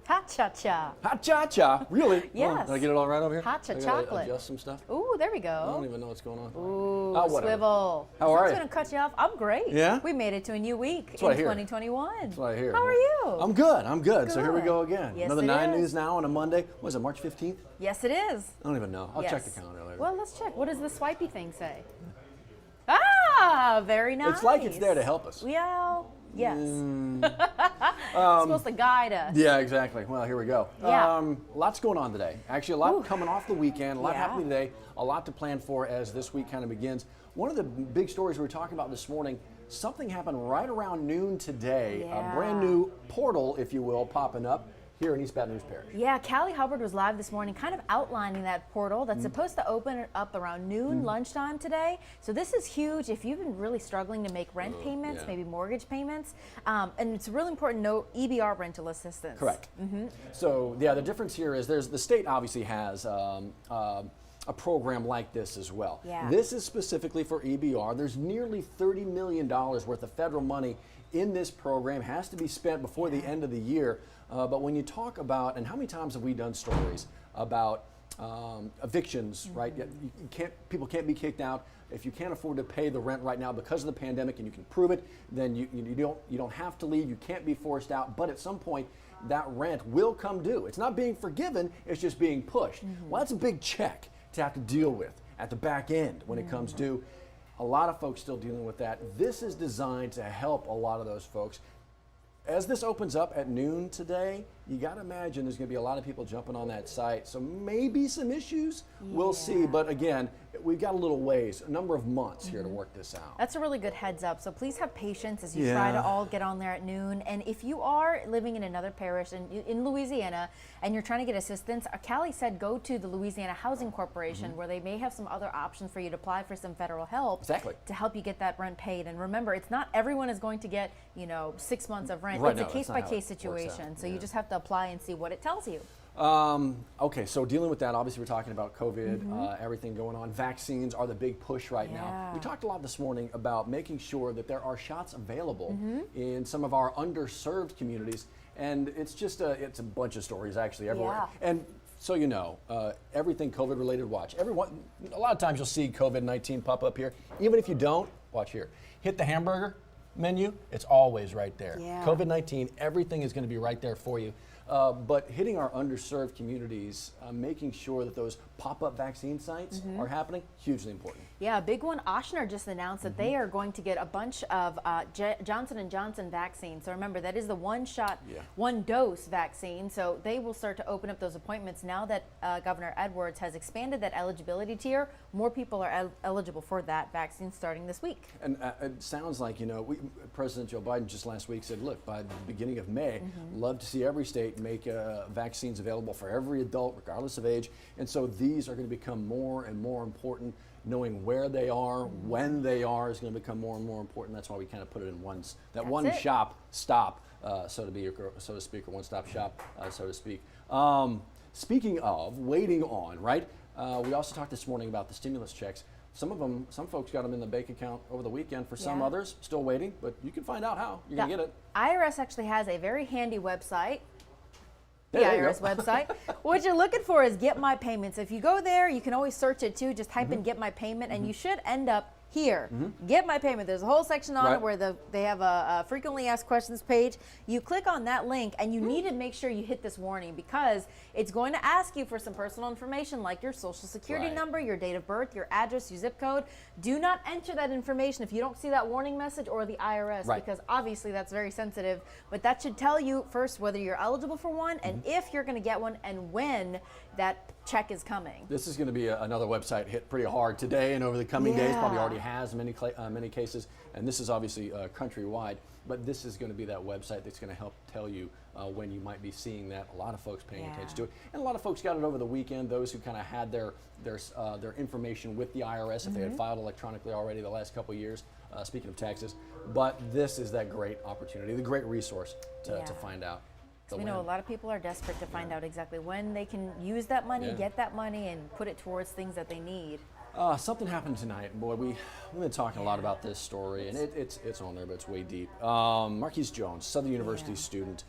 Hot cha-cha. Hot cha-cha, really? Yes. Did I get it all right over here? Hot I gotta chocolate. Adjust some stuff. Ooh, there we go. I don't even know what's going on. Ooh, whatever. swivel. How are you? Going to cut you off. I'm great. Yeah? We made it to a new week That's what I in hear. 2021. That's what I hear. How are you? I'm good. I'm good. So here we Good. go again. Yes, Another it 9 is. News Now on a Monday. What is it, March 15th? Yes, it is. I don't even know. I'll Yes. check the calendar later. Well, let's check. What does the swipey thing say? Ah, very nice. It's like it's there to help us. Well, yes. It's supposed to guide us. Yeah, exactly. Well, here we go. Yeah. Lots going on today. Actually, a lot coming off the weekend, a lot Yeah. happening today, a lot to plan for as this week kind of begins. One of the big stories we were talking about this morning, something happened right around noon today. Yeah. A brand new portal, if you will, popping up here in East Baton Rouge Parish. Yeah, Callie Hubbard was live this morning kind of outlining that portal that's supposed to open up around noon, lunchtime today. So this is huge if you've been really struggling to make rent payments, yeah. maybe mortgage payments. And it's a really important note, EBR rental assistance. Correct. So, yeah, the difference here is the state obviously has a program like this as well. Yeah. This is specifically for EBR. There's nearly $30 million worth of federal money in this program, has to be spent before the end of the year. But when you talk about, and how many times have we done stories about evictions, right? People can't be kicked out. If you can't afford to pay the rent right now because of the pandemic and you can prove it, then you don't have to leave. You can't be forced out. But at some point, that rent will come due. It's not being forgiven, it's just being pushed. Well, that's a big check to have to deal with at the back end when it comes due. A lot of folks still dealing with that. This is designed to help a lot of those folks. As this opens up at noon today, you got to imagine there's going to be a lot of people jumping on that site. So maybe some issues, we'll see. But again, we've got a little ways, a number of months here to work this out. That's a really good heads up. So please have patience as you Yeah. try to all get on there at noon. And if you are living in another parish in Louisiana and you're trying to get assistance, Callie said go to the Louisiana Housing Corporation where they may have some other options for you to apply for some federal help to help you get that rent paid. And remember, it's not everyone is going to get 6 months of rent. Right, it's no, a case by case that's not how it works situation. out. So Yeah. you just have to apply and see what it tells you. Okay, so dealing with that, obviously we're talking about COVID, everything going on. Vaccines are the big push right now. We talked a lot this morning about making sure that there are shots available in some of our underserved communities. And it's just it's a bunch of stories actually everywhere. Yeah. And so you know, everything COVID related, watch. A lot of times you'll see COVID-19 pop up here. Even if you don't, watch here. Hit the hamburger menu, it's always right there. Yeah. COVID-19, everything is going to be right there for you. But hitting our underserved communities, making sure that those pop-up vaccine sites are happening, hugely important. Yeah, a big one. Ochsner just announced that they are going to get a bunch of Johnson & Johnson vaccines. So remember, that is the one-shot, one-dose vaccine. So they will start to open up those appointments now that Governor Edwards has expanded that eligibility tier. More people are eligible for that vaccine starting this week. And it sounds like, President Joe Biden just last week said, look, by the beginning of May, love to see every state make vaccines available for every adult, regardless of age. And so these are going to become more and more important. Knowing where they are, when they are, is going to become more and more important. That's why we kind of put it in one-stop shop, so to speak, or one-stop shop, so to speak. Speaking of waiting on, right? We also talked this morning about the stimulus checks. Some folks got them in the bank account over the weekend. For some others, still waiting, but you can find out how you're going to get it. IRS actually has a very handy website. The There you IRS go. website. What you're looking for is Get My Payments. If you go there, you can always search it too. Just type in Get My Payment, and you should end up here. Get My Payment. There's a whole section on it where they have a frequently asked questions page. You click on that link, and you need to make sure you hit this warning because it's going to ask you for some personal information like your social security number, your date of birth, your address, your zip code. Do not enter that information if you don't see that warning message or the IRS because obviously that's very sensitive. But that should tell you first whether you're eligible for one and if you're going to get one and when that check is coming. This is going to be another website hit pretty hard today and over the coming days. Probably already has many cases, and this is obviously countrywide. But this is going to be that website that's going to help tell you when you might be seeing that. A lot of folks paying attention to it, and a lot of folks got it over the weekend. Those who kind of had their information with the IRS if they had filed electronically already the last couple of years. Speaking of taxes, but this is that great opportunity, the great resource to find out. We know a lot of people are desperate to find out exactly when they can use that money, get that money, and put it towards things that they need. Something happened tonight. Boy, we've been talking a lot about this story, and it's on there, but it's way deep. Marquise Jones, Southern University student,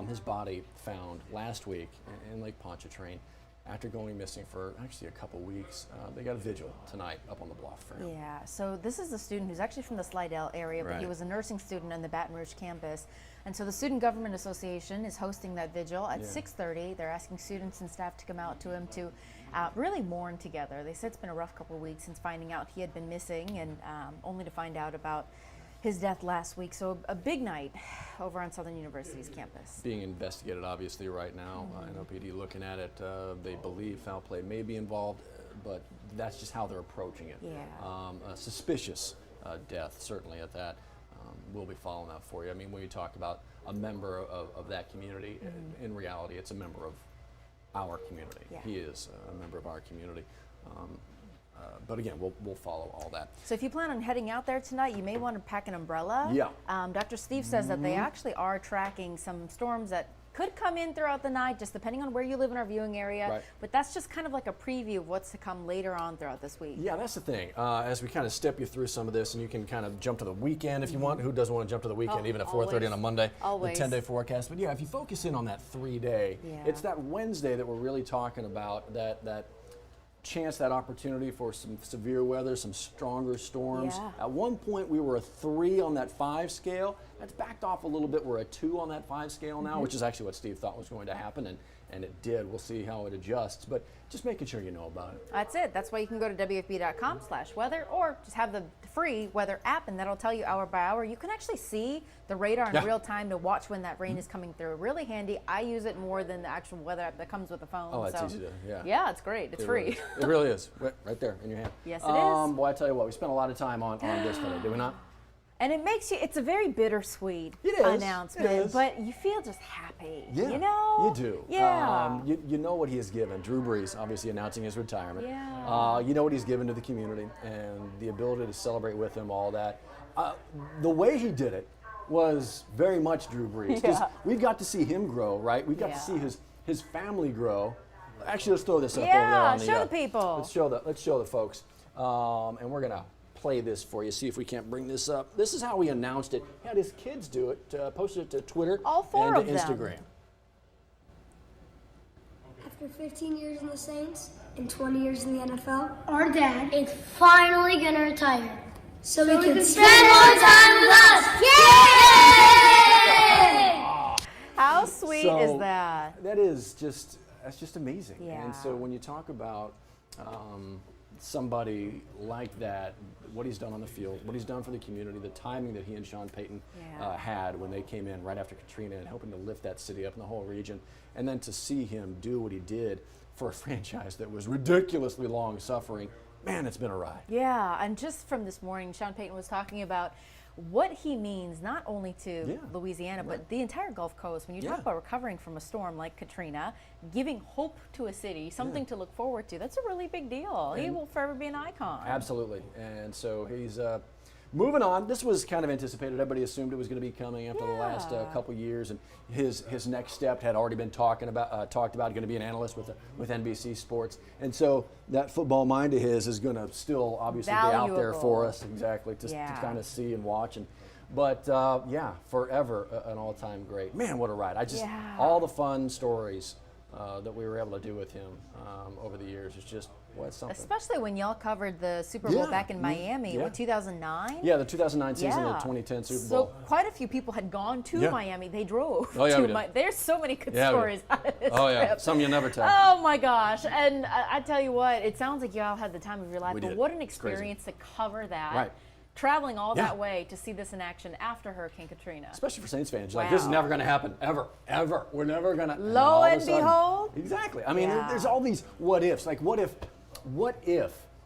his body found last week in Lake Pontchartrain after going missing for actually a couple weeks. They got a vigil tonight up on the bluff for him. Yeah, so this is a student who's actually from the Slidell area, but he Right. was a nursing student on the Baton Rouge campus. And so the Student Government Association is hosting that vigil at 6:30. They're asking students and staff to come out to him to really mourn together. They said it's been a rough couple of weeks since finding out he had been missing, and only to find out about his death last week. So a big night over on Southern University's campus. Being investigated, obviously, right now. NOPD looking at it. They believe foul play may be involved, but that's just how they're approaching it. Yeah. A suspicious death, certainly at that. We'll be following that for you. I mean, when you talk about a member of that community, in reality, it's a member of our community. Yeah. He is a member of our community. But again, we'll follow all that. So if you plan on heading out there tonight, you may want to pack an umbrella. Yeah. Dr. Steve says that they actually are tracking some storms that could come in throughout the night, just depending on where you live in our viewing area. Right. But that's just kind of like a preview of what's to come later on throughout this week. Yeah, that's the thing. As we kind of step you through some of this, and you can kind of jump to the weekend if you want. Who doesn't want to jump to the weekend, even at 4:30 on a Monday? Always. The 10-day forecast. But yeah, if you focus in on that 3-day, it's that Wednesday that we're really talking about, that chance, that opportunity for some severe weather, some stronger storms. Yeah. At one point, we were a 3 on that 5 scale. That's backed off a little bit. We're a 2 on that 5 scale now, which is actually what Steve thought was going to happen, and it did. We'll see how it adjusts, but just making sure you know about it. That's it. That's why you can go to WFB.com/weather, or just have the free weather app, and that'll tell you hour by hour. You can actually see the radar in real time to watch when that rain is coming through. Really handy. I use it more than the actual weather app that comes with the phone. Oh, that's so easy to, yeah. Yeah, it's great. It's free. It really is. Right there in your hand. Yes, it is. Boy, I tell you what, we spent a lot of time on this today, did we not? And it makes you, it's a very bittersweet It is. announcement, It is. but you feel just happy. Yeah, You know? you do. Yeah. You know what he has given. Drew Brees, obviously announcing his retirement. Yeah. You know what he's given to the community and the ability to celebrate with him, all that. The way he did it was very much Drew Brees. 'Cause we've got to see him grow, right? We've got to see his family grow. Actually, let's throw this up over there. Yeah, On show the people. Let's show the folks. And we're going to play this for you, see if we can't bring this up. This is how he announced it. He had his kids do it, posted it to Twitter All 4 and of to them. Instagram. After 15 years in the Saints and 20 years in the NFL, Our dad is finally gonna retire. so we can Spend more time with us! Yay! How sweet So, is that? That's just amazing. Yeah. And so when you talk about somebody like that, what he's done on the field, what he's done for the community, the timing that he and Sean Payton had when they came in right after Katrina and helping to lift that city up in the whole region, and then to see him do what he did for a franchise that was ridiculously long suffering, man, it's been a ride. Yeah, and just from this morning, Sean Payton was talking about what he means not only to Louisiana, but the entire Gulf Coast. When you talk about recovering from a storm like Katrina, giving hope to a city, something to look forward to, that's a really big deal. He will forever be an icon. Absolutely. And so he's moving on. This was kind of anticipated. Everybody assumed it was going to be coming after the last couple years, and his next step had already been talked about. Going to be an analyst with NBC Sports, and so that football mind of his is going to still obviously be out there for us, exactly, to kind of see and watch. But forever an all-time great. Man, what a ride! All the fun stories that we were able to do with him over the years is just. What's something? Especially when y'all covered the Super Bowl back in Miami, what, 2009? Yeah, the 2009 season and the 2010 Super Bowl. So quite a few people had gone to Miami. They drove Oh, yeah, to we did. Miami. There's so many good Yeah, we stories out of this trip. Some you never tell. Oh my gosh. And I tell you what, it sounds like y'all had the time of your life, We but did. what an It's crazy. experience to cover that. Right. Traveling all that way to see this in action after Hurricane Katrina. Especially for Saints fans. You're like, this is never going to happen, ever. We're never going to. Lo and behold. Exactly. I mean, there's all these what ifs. Like, what if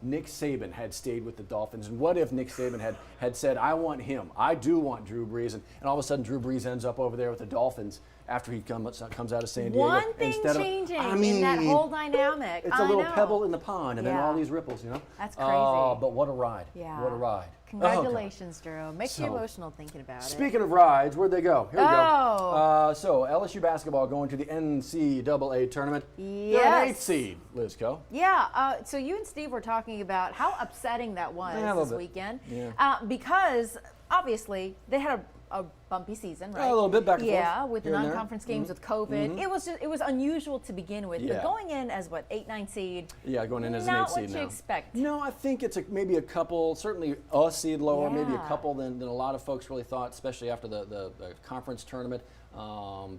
Nick Saban had stayed with the Dolphins? And what if Nick Saban had said, I want him. I do want Drew Brees. And all of a sudden, Drew Brees ends up over there with the Dolphins after he comes out of San Diego. One thing changing in that whole dynamic. It's a little pebble in the pond, and then Yeah. all these ripples, you know? That's crazy. Oh, but what a ride. Yeah. What a ride. Congratulations, Drew. Makes you So, emotional thinking about it. Speaking of rides, where'd they go? Here we Oh. go. So LSU basketball going to the NCAA tournament. They're an 8th Yes. seed, Liz Co. Yeah, so you and Steve were talking about how upsetting that was Yeah, a little this bit. weekend. Yeah. Because obviously they had a bumpy season, right? A little bit back and forth, Yeah, with the here and there. non-conference games with COVID. It was unusual to begin with. Yeah. But going in as 8-9 seed. Yeah, going in as an 8th Not seed what now. you expect. No, I think it's maybe a couple, certainly a seed lower, maybe a Yeah. couple than a lot of folks really thought, especially after the conference tournament,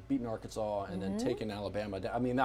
beating Arkansas and then taking Alabama down. I mean,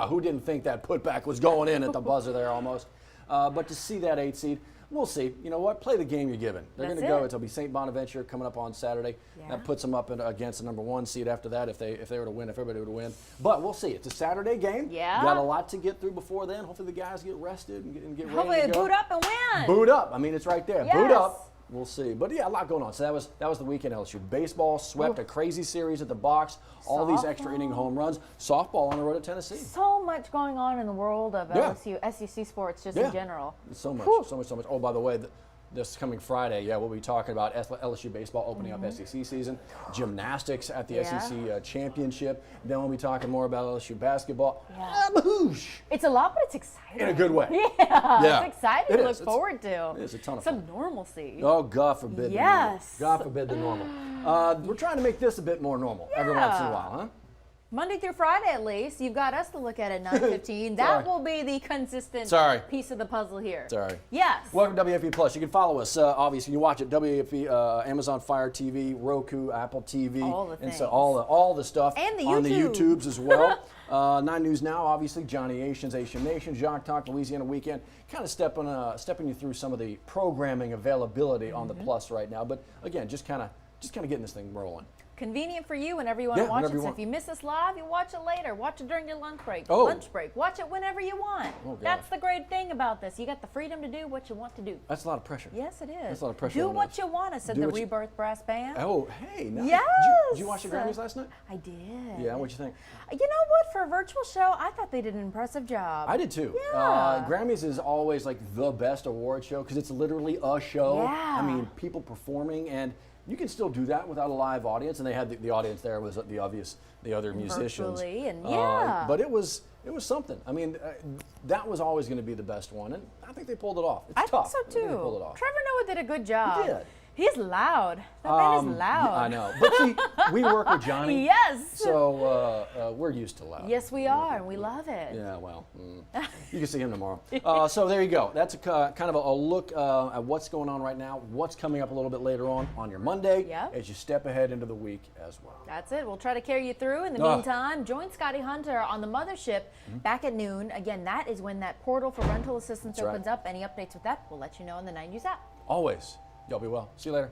who didn't think that putback was going in at the buzzer there almost? But to see that 8th seed, we'll see. You know what? Play the game you're given. They're going to That's go. it. It'll be St. Bonaventure coming up on Saturday. Yeah. That puts them up against the number 1 seed after that if they were to win, if everybody were to win. But we'll see. It's a Saturday game. Yeah. Got a lot to get through before then. Hopefully the guys get rested and get ready Hopefully to they go. boot up and win. Boot up. I mean, it's right there. Boot Yes. up. We'll see. But yeah, a lot going on. So that was the weekend. LSU baseball swept a crazy series at the box. All these extra inning home runs. Softball on the road at Tennessee. So much going on in the world of Yeah. LSU, SEC sports just Yeah. in general. So much, Whew. so much. Oh, by the way, this coming Friday, we'll be talking about LSU baseball opening up SEC season, gymnastics at the Yeah. SEC championship. Then we'll be talking more about LSU basketball. Yeah. Bahoosh! It's a lot, but it's exciting. In a good way. Yeah, it's exciting It to look is. forward to. It is a ton of Some fun. normalcy. Oh, God forbid Yes. the normal. God forbid the normal. We're trying to make this a bit more normal every once in a Yeah. while, huh? Monday through Friday, at least, you've got us to look at 9:15. That Sorry. will be the consistent Sorry. piece of the puzzle here. Sorry. Yes. Welcome to WFB Plus. You can follow us, obviously. You can watch it, WFB, Amazon Fire TV, Roku, Apple TV. All the and so things. all the stuff. And the on the YouTube. YouTubes as well. 9 News Now, obviously. Johnny Asians, Asian Nation, Jacques Talk, Louisiana Weekend. Kind of stepping you through some of the programming availability on the Plus right now. But again, just kind of getting this thing rolling. Convenient for you whenever you want Yeah, to watch whenever it. you So want. if you miss us live, you watch it later. Watch it during your lunch break. Oh. Lunch break. Watch it whenever you want. Oh, God. That's the great thing about this. You got the freedom to do what you want to do. That's a lot of pressure. Yes, it is. That's a lot of pressure Do on what us. you want, said Do the what you- Rebirth Brass Band. Oh, hey. Nice. Yes. Did you watch the Grammys last night? I did. Yeah, what'd you think? You know what? For a virtual show, I thought they did an impressive job. I did too. Yeah. Grammys is always like the best award show because it's literally a show. Yeah. I mean, people performing, and you can still do that without a live audience. And they had the audience there was the other musicians. Virtually, and yeah. But it was something. I mean, that was always going to be the best one, and I think they pulled it off. It's I tough. think so They pulled it too. off. Trevor Noah did a good job. did. He's loud. That man is loud. Yeah, I know. But see, we work with Johnny. Yes. So we're used to loud. Yes, we are, and we love it. Yeah, well, you can see him tomorrow. So there you go. That's kind of a look at what's going on right now, what's coming up a little bit later on your Monday Yep. as you step ahead into the week as well. That's it. We'll try to carry you through. In the Ah. meantime, join Scotty Hunter on the Mothership back at noon. Again, that is when that portal for rental assistance That's right. opens up. Any updates with that, we'll let you know on the 9 News app. Always. Y'all be well. See you later.